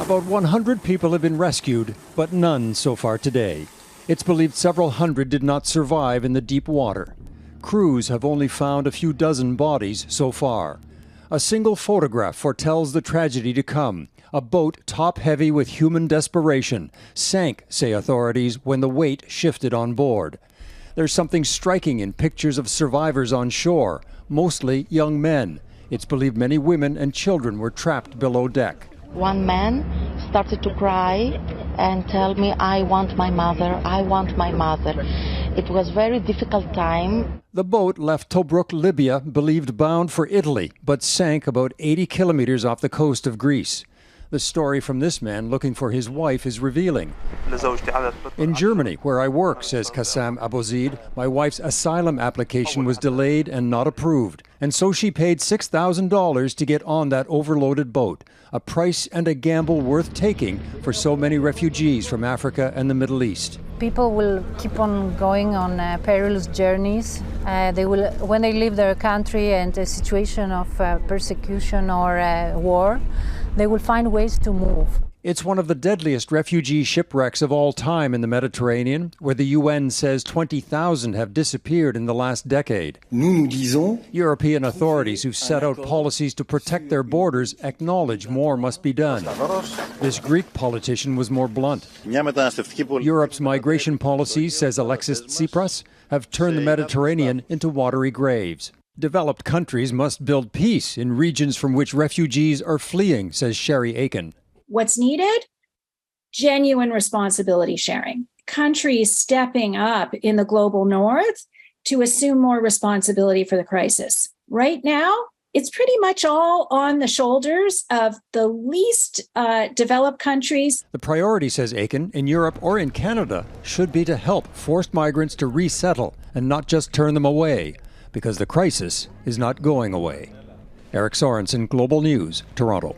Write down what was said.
About 100 people have been rescued, but none so far today. It's believed several hundred did not survive in the deep water. Crews have only found a few dozen bodies so far. A single photograph foretells the tragedy to come. A boat top-heavy with human desperation sank, say authorities, when the weight shifted on board. There's something striking in pictures of survivors on shore, mostly young men. It's believed many women and children were trapped below deck. One man started to cry and tell me, I want my mother, I want my mother. It was a very difficult time. The boat left Tobruk, Libya, believed bound for Italy, but sank about 80 kilometers off the coast of Greece. The story from this man looking for his wife is revealing. In Germany, where I work, says Kassam Abozid, my wife's asylum application was delayed and not approved. And so she paid $6,000 to get on that overloaded boat, a price and a gamble worth taking for so many refugees from Africa and the Middle East. People will keep on going on perilous journeys. When they leave their country and a situation of persecution or war, they will find ways to move. It's one of the deadliest refugee shipwrecks of all time in the Mediterranean, where the UN says 20,000 have disappeared in the last decade. European authorities who've set out policies to protect their borders acknowledge more must be done. This Greek politician was more blunt. Europe's migration policies, says Alexis Tsipras, have turned the Mediterranean into watery graves. Developed countries must build peace in regions from which refugees are fleeing, says Sherry Aiken. What's needed? Genuine responsibility sharing. Countries stepping up in the global north to assume more responsibility for the crisis. Right now, it's pretty much all on the shoulders of the least developed countries. The priority, says Aiken, in Europe or in Canada, should be to help forced migrants to resettle and not just turn them away, because the crisis is not going away. Eric Sorensen, Global News, Toronto.